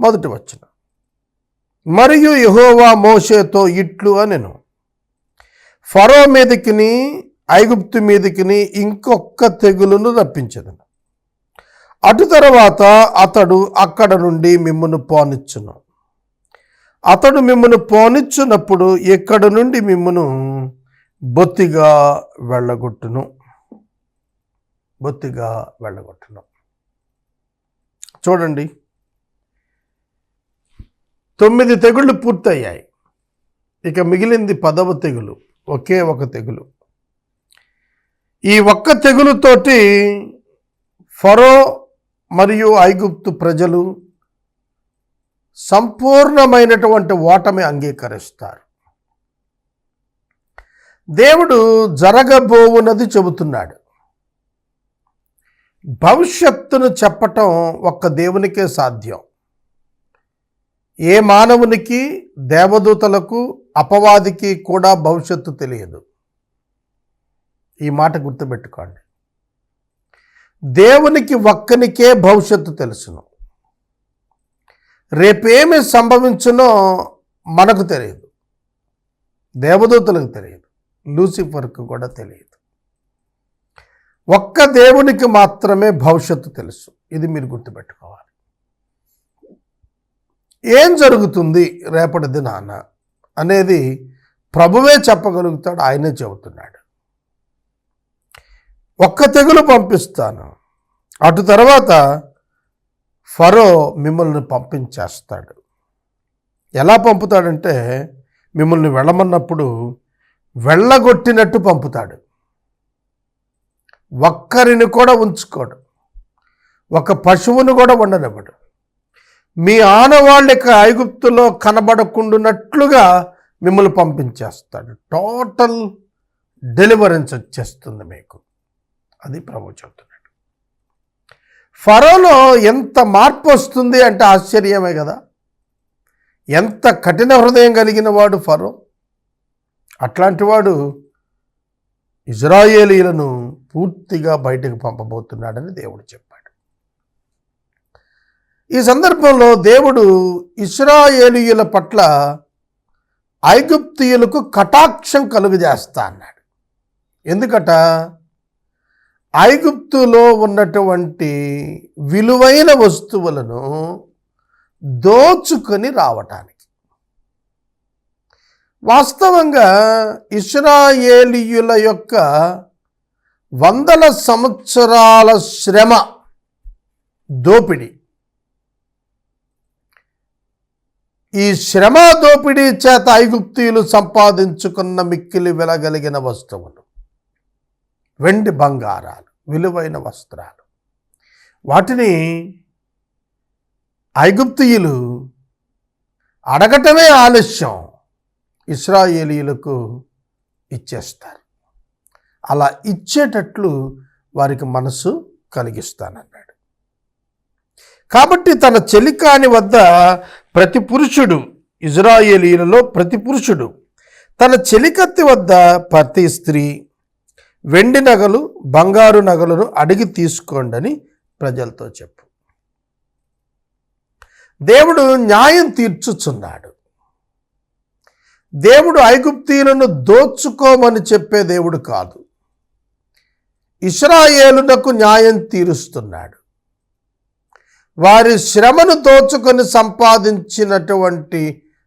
మొదటి వచనం. మరియు యెహోవా మోషేతో ఇట్లు అనెను, ఫరో మీదకిని ఐగుప్తు మీదకిని ఇంకొక తెగులును రప్పించెదను. అటు తర్వాత అతడు అక్కడ నుండి మిమ్మును పోనిచ్చును. అతడు మిమ్మును పోనిచ్చునప్పుడు ఎక్కడ నుండి మిమ్మును బొత్తిగా వెళ్ళగొట్టును. చూడండి, 9 తెగుళ్ళు పూర్తయ్యాయి. ఇక మిగిలింది 10వ తెగులు, ఒకే ఒక తెగులు. ఈ ఒక్క తెగులుతోటి ఫరో మరియు ఐగుప్తు ప్రజలు సంపూర్ణమైనటువంటి ఓటమి అంగీకరిస్తారు. దేవుడు జరగబోవున్నది చెబుతున్నాడు. భవిష్యత్తును చెప్పటం ఒక్క దేవునికే సాధ్యం. ఏ మానవునికి, దేవదూతలకు, అపవాదికి కూడా భవిష్యత్తు తెలియదు. ఈ మాట గుర్తుపెట్టుకోండి. దేవునికి ఒక్కనికే భవిష్యత్తు తెలుసును. రేపేమి సంభవించునో మనకు తెలియదు, దేవదూతలకు తెలియదు, లూసిఫర్కు కూడా తెలియదు. ఒక్క దేవునికి మాత్రమే భవిష్యత్తు తెలుసు. ఇది మీరు గుర్తుపెట్టుకోవాలి. ఏం జరుగుతుంది రేపటి దినాన అనేది ప్రభువే చెప్పగలుగుతాడు, ఆయనే చెబుతున్నాడు. ఒక్క తెగులు పంపిస్తాను, అటు తర్వాత ఫరో మిమ్మల్ని పంపించేస్తాడు. ఎలా పంపుతాడంటే, మిమ్మల్ని వెళ్ళమన్నప్పుడు వెళ్ళగొట్టినట్టు పంపుతాడు. ఒక్కరిని కూడా ఉంచుకోడు, ఒక పశువును కూడా ఉండనివ్వడు. మీ ఆనవాళ్ళకి ఐగుప్తులో కనబడకుండానట్లుగా మిమ్మల్ని పంపించేస్తాడు. టోటల్ డెలివరెన్స్ వచ్చేస్తుంది మీకు. అది ప్రభు చెబుతున్నాడు. ఫరోలో ఎంత మార్పు వస్తుంది అంటే ఆశ్చర్యమే కదా. ఎంత కఠిన హృదయం కలిగిన వాడు ఫరో. అట్లాంటి వాడు ఇజ్రాయేలీలను పూర్తిగా బయటకు పంపబోతున్నాడని దేవుడు చెప్పాడు. ఈ సందర్భంలో దేవుడు ఇశ్రాయేలీయుల పట్ల ఐగుప్తీయులకు కటాక్షం కలుగజేస్తా అన్నాడు. ఎందుకట? ఐగుప్తులో ఉన్నటువంటి విలువైన వస్తువులను దోచుకొని రావటానికి. వాస్తవంగా ఇశ్రాయేలీయుల యొక్క 100 సంవత్సరాల శ్రమ దోపిడీ, ఈ శ్రమ దోపిడీ చేత ఐగుప్తీయులు సంపాదించుకున్న మిక్కిలి వెలగలిగిన వస్తువులు, వెండి బంగారాలు, విలువైన వస్త్రాలు, వాటిని ఐగుప్తీయులు అడగటమే ఆలస్యం ఇశ్రాయేలీయులకు ఇచ్చేస్తారు. అలా ఇచ్చేటట్లు వారికి మనసు కలిగిస్తానన్నాడు. కాబట్టి తన చెలికాని వద్ద ప్రతి పురుషుడు, ఇజ్రాయేలీయులలో ప్రతి పురుషుడు తన చెలికత్తి వద్ద ప్రతి స్త్రీ వెండి నగలు, బంగారు నగలను అడిగి తీసుకోండి అని ప్రజలతో చెప్పు. దేవుడు న్యాయం తీర్చుచున్నాడు. దేవుడు ఐగుప్తీయులను దోచుకోమని చెప్పే దేవుడు కాదు, ఇశ్రాయేలునకు న్యాయం తీరుస్తున్నాడు. వారి శ్రమను దోచుకొని సంపాదించినటువంటి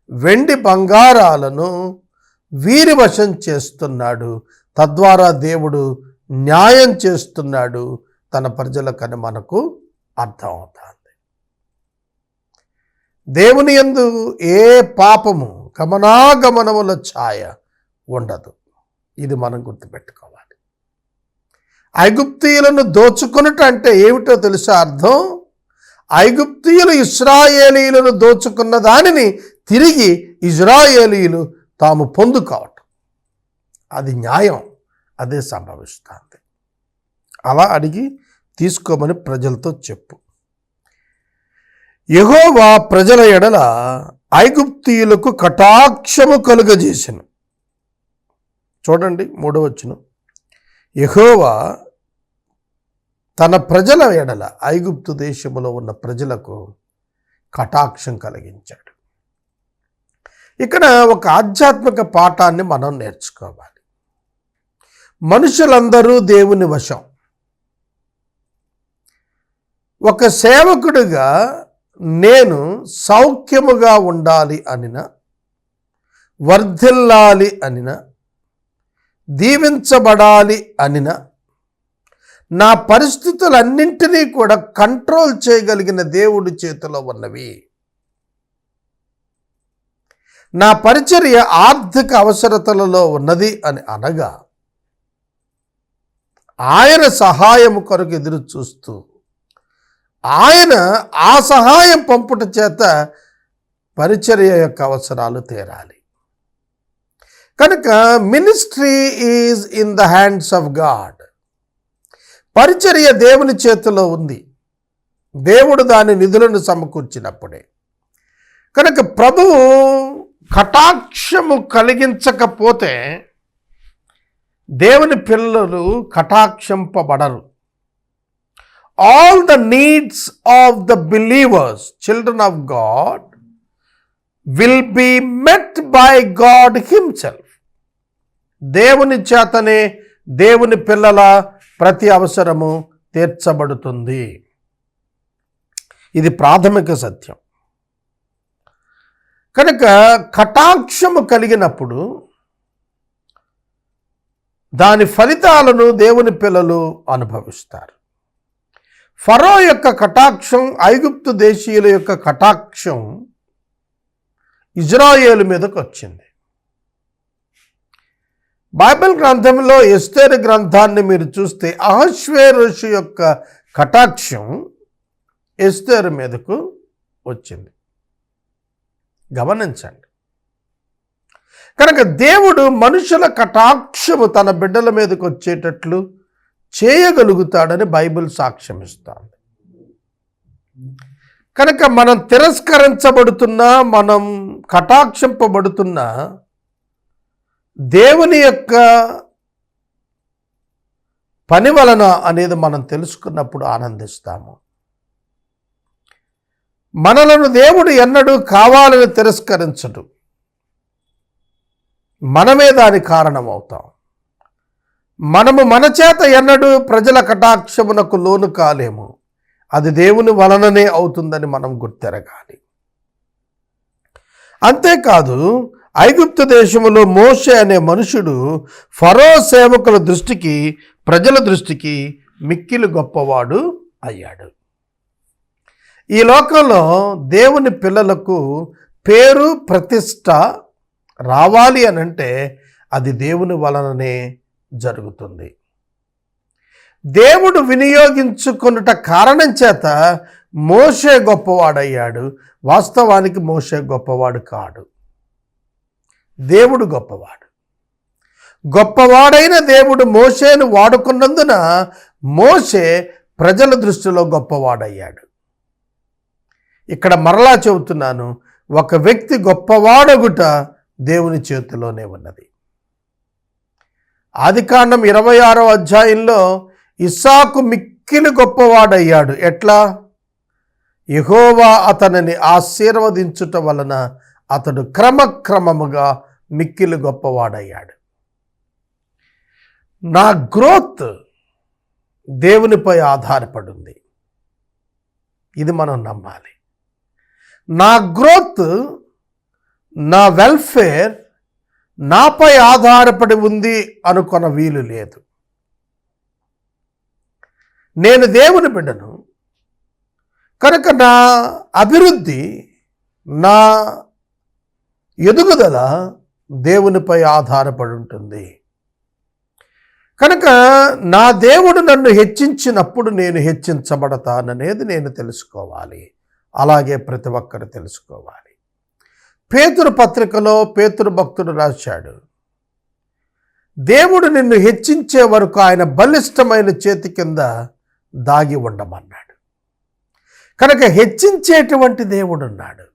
వెండి బంగారాలను వీరి వశం చేస్తున్నాడు. తద్వారా దేవుడు న్యాయం చేస్తున్నాడు తన ప్రజలకని మనకు అర్థమవుతుంది. దేవుని యందు ఏ పాపము, గమనాగమనముల ఛాయ ఉండదు. ఇది మనం గుర్తుపెట్టుకోవాలి. ఐగుప్తీయులను దోచుకున్నట అంటే ఏమిటో తెలుసా అర్థం? ఐగుప్తీయులు ఇశ్రాయేలీయులను దోచుకున్న దానిని తిరిగి ఇజ్రాయేలీయులు తాము పొందుకోవటం. అది న్యాయం, అదే సంభవిస్తుంది. అలా అడిగి తీసుకోమని ప్రజలతో చెప్పు. యెహోవా ప్రజల ఎడల ఐగుప్తీయులకు కటాక్షము కలుగజేసెను. చూడండి 3వ వచనం. యెహోవా తన ప్రజల ఎడల, ఐగుప్తు దేశములో ఉన్న ప్రజలకు కటాక్షం కలిగించాడు. ఇక్కడ ఒక ఆధ్యాత్మిక పాఠాన్ని మనం నేర్చుకోవాలి. మనుషులందరూ దేవుని వశం. ఒక సేవకుడిగా నేను సౌఖ్యముగా ఉండాలి అనిన, వర్ధిల్లాలి అనిన, దీవించబడాలి అనిన, నా పరిస్థితులన్నింటినీ కూడా కంట్రోల్ చేయగలిగిన దేవుడి చేతిలో ఉన్నవి. నా పరిచర్య ఆర్థిక అవసరతలలో ఉన్నది అని అనగా ఆయన సహాయము కొరకు ఎదురు చూస్తూ ఆయన ఆ సహాయం పంపుట చేత పరిచర్య యొక్క అవసరాలు తీరాలి. కనుక ministry is in the hands of God. పరిచర్య దేవుని చేతిలో ఉంది. దేవుడు దాని నిధులను సమకూర్చినప్పుడే. కనుక ప్రభువు కటాక్షము కలిగించకపోతే దేవుని పిల్లలు కటాక్షింపబడరు. All the needs of the believers, children of God, will be met by God himself. దేవుని చేతనే దేవుని పిల్లల ప్రతి అవసరము తీర్చబడుతుంది. ఇది ప్రాథమిక సత్యం. కనుక కటాక్షము కలిగినప్పుడు దాని ఫలితాలను దేవుని పిల్లలు అనుభవిస్తారు. ఫరో యొక్క కటాక్షం, ఐగుప్తు దేశీయుల యొక్క కటాక్షం ఇజ్రాయేలు మీదకు వచ్చింది. బైబిల్ గ్రంథంలో ఎస్తేరు గ్రంథాన్ని మీరు చూస్తే అహష్వేరోషు యొక్క కటాక్షం ఎస్తేరు మీదకు వచ్చింది. గమనించండి. కనుక దేవుడు మనుషుల కటాక్షము తన బిడ్డల మీదకు వచ్చేటట్లు చేయగలుగుతాడని బైబిల్ సాక్ష్యం ఇస్తుంది. కనుక మనం తిరస్కరించబడుతున్నా, మనం కటాక్షింపబడుతున్నా దేవుని యొక్క పని వలన అనేది మనం తెలుసుకున్నప్పుడు ఆనందిస్తాము. మనలను దేవుడు ఎన్నడూ కావాలని తిరస్కరించడు. మనమే దాని కారణమవుతాం. మనము మన చేత ఎన్నడూ ప్రజల కటాక్షమునకు లోను కాలేము. అది దేవుని వలననే అవుతుందని మనం గుర్తెరగాలి. అంతేకాదు, ఐగుప్తు దేశములో మోషే అనే మనుషుడు ఫరో సేవకుల దృష్టికి, ప్రజల దృష్టికి మిక్కిలి గొప్పవాడు అయ్యాడు. ఈ లోకంలో దేవుని పిల్లలకు పేరు, ప్రతిష్ట రావాలి అనంటే అది దేవుని వలననే జరుగుతుంది. దేవుడు వినియోగించుకొనుట కారణం చేత మోషే గొప్పవాడయ్యాడు. వాస్తవానికి మోషే గొప్పవాడు కాడు, దేవుడు గొప్పవాడు. గొప్పవాడైన దేవుడు మోషేను వాడుకున్నందున మోషే ప్రజల దృష్టిలో గొప్పవాడయ్యాడు. ఇక్కడ మరలా చెబుతున్నాను, ఒక వ్యక్తి గొప్పవాడగుట దేవుని చేతిలోనే ఉన్నది. ఆదికాండం 26వ అధ్యాయంలో ఇస్సాకు మిక్కిలి గొప్పవాడయ్యాడు. ఎట్లా? యెహోవా అతనిని ఆశీర్వదించుట వలన అతడు క్రమక్రమముగా మిక్కిలి గొప్పవాడయ్యాడు. నా గ్రోత్ దేవునిపై ఆధారపడింది. ఇది మనం నమ్మాలి. నా గ్రోత్, నా వెల్ఫేర్ నాపై ఆధారపడి ఉంది అనుకొన వీలు లేదు. నేను దేవుని బిడ్డను కనుక నా అభివృద్ధి, నా ఎదుగుదల దేవునిపై ఆధారపడి ఉంటుంది. కనుక నా దేవుడు నన్ను హెచ్చించినప్పుడు నేను హెచ్చించబడతాననేది నేను తెలుసుకోవాలి. అలాగే ప్రతి ఒక్కరు తెలుసుకోవాలి. పేతురు పత్రికలో పేతురు భక్తుడు రాశాడు, దేవుడు నిన్ను హెచ్చించే వరకు ఆయన బలిష్టమైన చేతి కింద దాగి ఉండమన్నాడు. కనుక హెచ్చించేటువంటి దేవుడు ఉన్నాడు.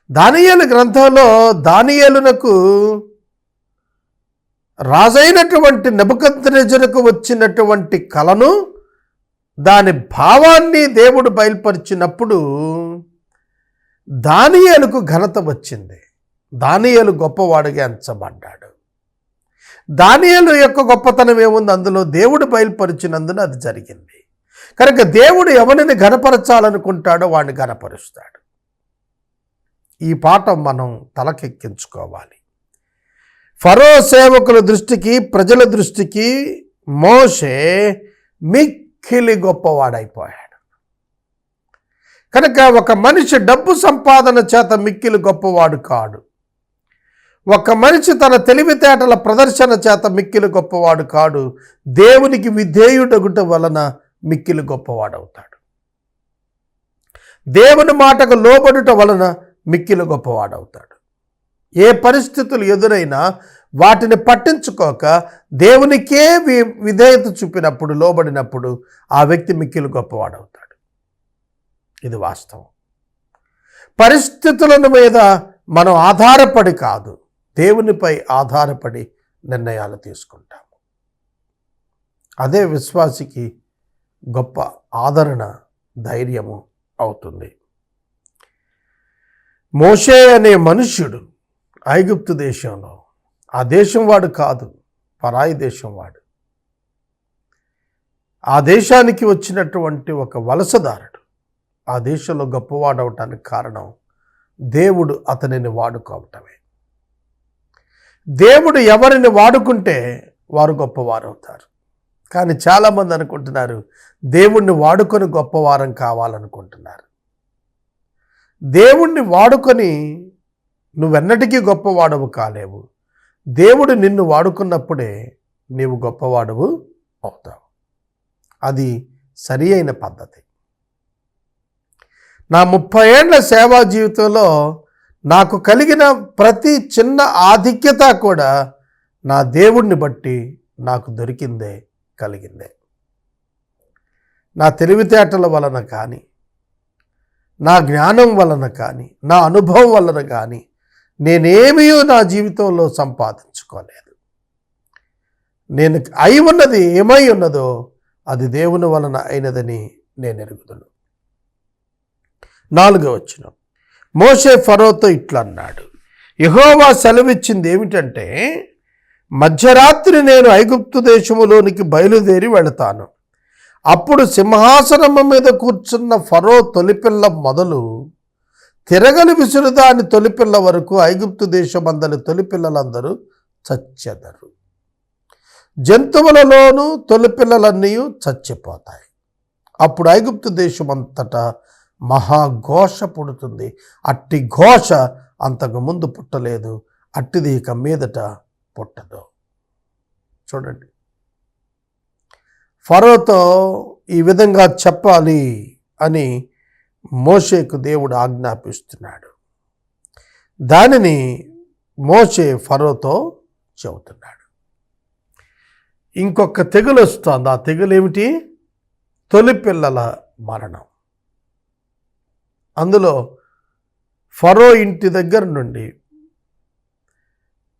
దానియేలు గ్రంథంలో దానియేలునకు రాజైనటువంటి నెబుకద్నెజరుకు వచ్చినటువంటి కలను, దాని భావాన్ని దేవుడు బయలుపరిచినప్పుడు దానియేలుకు ఘనత వచ్చింది. దానియేలు గొప్పవాడిగా ఎంచబడ్డాడు. దానియేలు యొక్క గొప్పతనం ఏముంది? అందులో దేవుడు బయలుపరిచినందున అది జరిగింది. కనుక దేవుడు ఎవరిని ఘనపరచాలనుకుంటాడో వాడిని ఘనపరుస్తాడు. ఈ పాఠం మనం తలకెక్కించుకోవాలి. ఫరో సేవకుల దృష్టికి, ప్రజల దృష్టికి మోషే మిక్కిలి గొప్పవాడైపోయాడు. కనుక ఒక మనిషి డబ్బు సంపాదన చేత మిక్కిలి గొప్పవాడు కాడు. ఒక మనిషి తన తెలివితేటల ప్రదర్శన చేత మిక్కిలి గొప్పవాడు కాడు. దేవునికి విధేయుడగుట వలన మిక్కిలి గొప్పవాడవుతాడు. దేవుని మాటకు లోబడుట వలన మిక్కిలి గొప్పవాడవుతాడు. ఏ పరిస్థితులు ఎదురైనా వాటిని పట్టించుకోక దేవునికే విధేయత చూపినప్పుడు, లోబడినప్పుడు ఆ వ్యక్తి మిక్కిలి గొప్పవాడవుతాడు. ఇది వాస్తవం. పరిస్థితుల మీద మనం ఆధారపడి కాదు, దేవునిపై ఆధారపడి నిర్ణయాలు తీసుకుంటాము. అదే విశ్వాసికి గొప్ప ఆదరణ, ధైర్యము అవుతుంది. మోషే అనే మనుష్యుడు ఐగుప్తు దేశంలో, ఆ దేశం వాడు కాదు, పరాయి దేశం వాడు, ఆ దేశానికి వచ్చినటువంటి ఒక వలసదారుడు, ఆ దేశంలో గొప్పవాడవటానికి కారణం దేవుడు అతనిని వాడుకోవటమే. దేవుడు ఎవరిని వాడుకుంటే వారు గొప్పవారు అవుతారు. కానీ చాలామంది అనుకుంటున్నారు దేవుణ్ణి వాడుకొని గొప్పవారం కావాలనుకుంటున్నారు. దేవుణ్ణి వాడుకొని నువ్వెన్నటికీ గొప్పవాడవు కాలేవు. దేవుడు నిన్ను వాడుకున్నప్పుడే నీవు గొప్పవాడవు అవుతావు. అది సరి అయిన పద్ధతి. నా 30 ఏళ్ల సేవా జీవితంలో నాకు కలిగిన ప్రతి చిన్న ఆధిక్యత కూడా నా దేవుణ్ణి బట్టి నాకు దొరికిందే, కలిగిందే. నా తెలివితేటల వలన కానీ, నా జ్ఞానం వలన కానీ, నా అనుభవం వలన కానీ నేనేమీ నా జీవితంలో సంపాదించుకోలేదు. నేను అయి ఉన్నది ఏమై ఉన్నదో అది దేవుని వలన అయినదని నేను ఎరుగుదును. 4వ వచనం, మోషే ఫరోతో ఇట్లా అన్నాడు, యెహోవా సెలవిచ్చింది ఏమిటంటే, మధ్యరాత్రి నేను ఐగుప్తు దేశములోనికి బయలుదేరి వెళతాను. అప్పుడు సింహాసనము మీద కూర్చున్న ఫరో తొలిపిల్ల మొదలు తిరగలి విసురుదాని తొలిపిల్ల వరకు ఐగుప్తు దేశమందలి తొలిపిల్లలందరూ చచ్చెదరు. జంతువులలోనూ తొలిపిల్లలన్నీ చచ్చిపోతాయి. అప్పుడు ఐగుప్తు దేశమంతటా మహాఘోష పుడుతుంది. అట్టి ఘోష అంతకు ముందు పుట్టలేదు, అట్టిది ఇక మీదట పుట్టదు. చూడండి, ఫరోతో ఈ విధంగా చెప్పాలి అని మోషేకు దేవుడు ఆజ్ఞాపిస్తున్నాడు. దానిని మోషే ఫరోతో చెబుతున్నాడు. ఇంకొక తెగులు వస్తుంది. ఆ తెగులు ఏమిటి? తొలిపిల్లల మరణం. అందులో ఫరో ఇంటి దగ్గర నుండి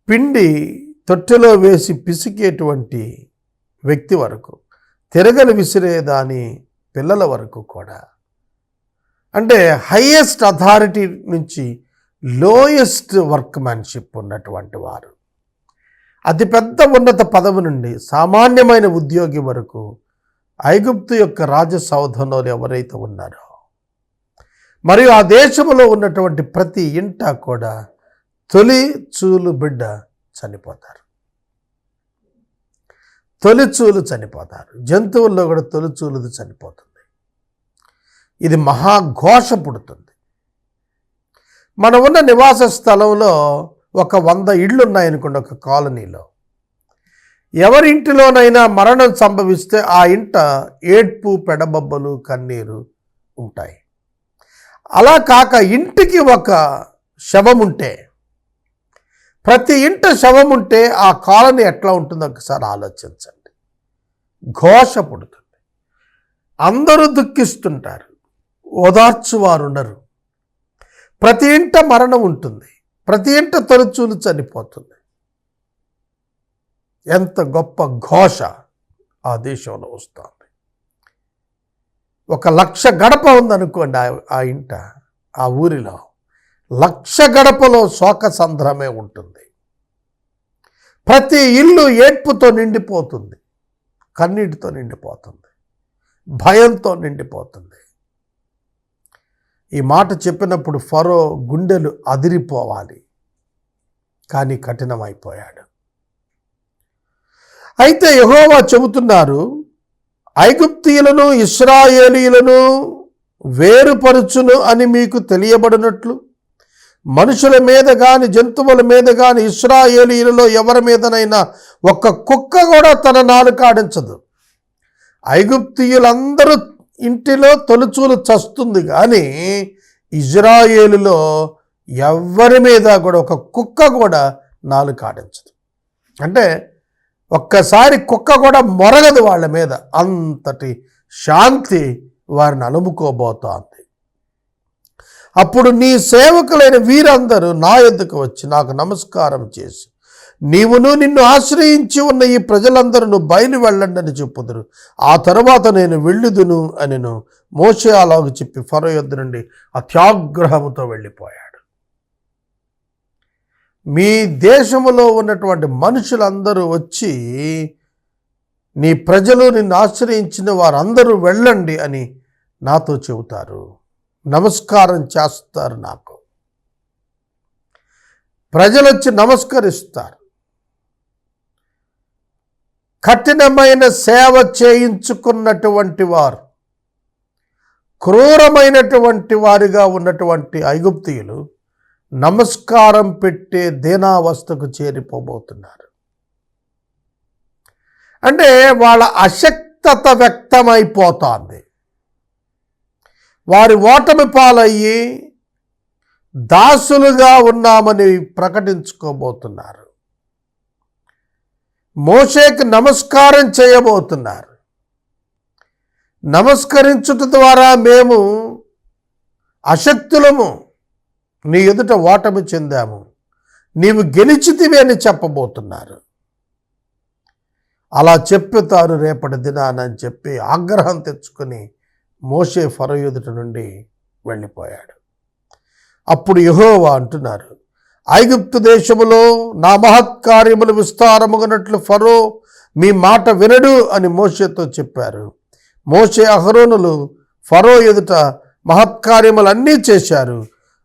పిండి తొట్టెలో వేసి పిసికేటువంటి వ్యక్తి వరకు, తిరగలి విసిరేదాని పిల్లల వరకు కూడా, అంటే హైయెస్ట్ అథారిటీ నుంచి లోయెస్ట్ వర్క్మ్యాన్షిప్ ఉన్నటువంటి వారు, అతిపెద్ద ఉన్నత పదవి నుండి సామాన్యమైన ఉద్యోగి వరకు ఐగుప్తు యొక్క రాజసౌధంలో ఎవరైతే ఉన్నారో, మరియు ఆ దేశంలో ఉన్నటువంటి ప్రతి ఇంట కూడా తొలి చూలు బిడ్డ చనిపోతారు. తొలిచూలు చనిపోతారు. జంతువుల్లో కూడా తొలిచూలుది చనిపోతుంది. ఇది మహాఘోష పుడుతుంది. మనం ఉన్న నివాస స్థలంలో ఒక 100 ఇళ్ళు ఉన్నాయనుకోండి, ఒక కాలనీలో. ఎవరింటిలోనైనా మరణం సంభవిస్తే ఆ ఇంట ఏడ్పు, పెడబొబ్బలు, కన్నీరు ఉంటాయి. అలా కాక ఇంటికి ఒక శవం ఉంటే, ప్రతి ఇంట శవం ఉంటే ఆ కాలనీ ఎట్లా ఉంటుందో ఒకసారి ఆలోచించండి. ఘోష పుడుతుంది. అందరూ దుఃఖిస్తుంటారు, ఓదార్చువారు ఉండరు. ప్రతి ఇంట మరణం ఉంటుంది, ప్రతి ఇంట తొలిచూలు చనిపోతుంది. ఎంత గొప్ప ఘోష ఆ దేశంలో వస్తుంది. 1,00,000 గడప ఉందనుకోండి ఆ ఇంట, ఆ ఊరిలో 1,00,000 గడపలో శోకసంద్రమే ఉంటుంది. ప్రతి ఇల్లు ఏడ్పుతో నిండిపోతుంది, కన్నీటితో నిండిపోతుంది, భయంతో నిండిపోతుంది. ఈ మాట చెప్పినప్పుడు ఫరో గుండెలు అదిరిపోవాలి, కానీ కఠినమైపోయాడు. అయితే యెహోవా చెబుతున్నారు, ఐగుప్తీయులను ఇశ్రాయేలీయులను వేరుపరుచును అని మీకు తెలియబడినట్లు మనుషుల మీద కానీ జంతువుల మీద కానీ ఇశ్రాయేలీయులలో ఎవరి మీదనైనా ఒక్క కుక్క కూడా తన నాలుక ఆడించదు. ఐగుప్తీయులందరూ ఇంటిలో తొలుచూలు చస్తుంది, కానీ ఇజ్రాయేలులో ఎవరి మీద కూడా ఒక కుక్క కూడా నాలుక ఆడించదు. అంటే ఒక్కసారి కుక్క కూడా మొరగదు వాళ్ళ మీద, అంతటి శాంతి వారిని అలుముకోబోతోంది. అప్పుడు నీ సేవకులైన వీరందరూ నా యొద్దకు వచ్చి నాకు నమస్కారం చేసి, నీవును నిన్ను ఆశ్రయించి ఉన్న ఈ ప్రజలందరూ బయలు వెళ్ళండి అని చెప్పుదురు. ఆ తరువాత నేను వెళ్ళుదును అనిను. మోషే అలాగ చెప్పి ఫరో యొద్ద నుండి అత్యాగ్రహముతో వెళ్ళిపోయాడు. మీ దేశములో ఉన్నటువంటి మనుషులందరూ వచ్చి, నీ ప్రజలు నిన్ను ఆశ్రయించిన వారందరూ వెళ్ళండి అని నాతో చెబుతారు, నమస్కారం చేస్తారు. నాకు ప్రజలు వచ్చి నమస్కరిస్తారు. కఠినమైన సేవ చేయించుకున్నటువంటి వారు, క్రూరమైనటువంటి వారిగా ఉన్నటువంటి ఐగుప్తీయులు నమస్కారం పెట్టే దీనావస్థకు చేరిపోబోతున్నారు. అంటే వాళ్ళ అశక్తత వ్యక్తమైపోతోంది. వారి ఓటమి పాలయ్యి దాసులుగా ఉన్నామని ప్రకటించుకోబోతున్నారు. మోషేకి నమస్కారం చేయబోతున్నారు. నమస్కరించుట ద్వారా మేము అశక్తులము, నీ ఎదుట ఓటమి చెందాము, నీవు గెలిచితివి అని చెప్పబోతున్నారు. అలా చెప్పుతారు రేపటి దినానని చెప్పి ఆగ్రహం తెచ్చుకొని మోషే ఫరో ఎదుట నుండి వెళ్ళిపోయాడు. అప్పుడు యెహోవా అంటున్నారు, ఐగుప్తు దేశములో నా మహత్కార్యములు విస్తారముగనట్లు ఫరో మీ మాట వినడు అని మోషేతో చెప్పారు. మోషే అహరోనులు ఫరో ఎదుట మహత్కార్యములన్నీ చేశారు.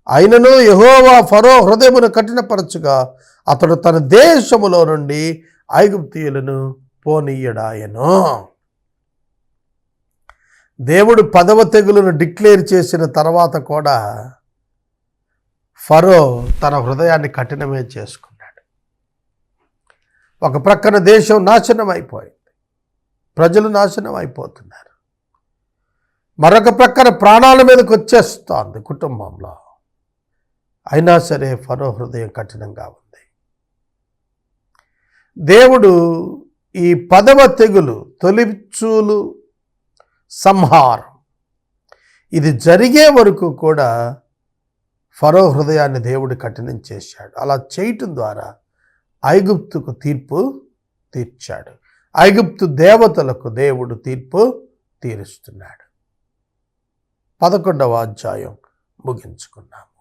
అయినను యెహోవా ఫరో హృదయమును కఠినపరచుగా అతడు తన దేశములో నుండి ఐగుప్తీయులను పోనీయడాయను. దేవుడు 10వ తెగులును డిక్లేర్ చేసిన తర్వాత కూడా ఫరో తన హృదయాన్ని కఠినమే చేసుకున్నాడు. ఒక ప్రక్కన దేశం నాశనం అయిపోయింది, ప్రజలు నాశనం అయిపోతున్నారు. మరొక ప్రక్కన ప్రాణాల మీదకి వచ్చేస్తోంది కుటుంబంలో. అయినా సరే ఫరో హృదయం కఠినంగా ఉంది. దేవుడు ఈ 10వ తెగులు, తొలిచూలు సంహారం, ఇది జరిగే వరకు కూడా ఫరో హృదయాన్ని దేవుడు కఠినం చేశాడు. అలా చేయటం ద్వారా ఐగుప్తుకు తీర్పు తీర్చాడు. ఐగుప్తు దేవతలకు దేవుడు తీర్పు తీరుస్తున్నాడు. 11వ అధ్యాయం ముగించుకున్నాము.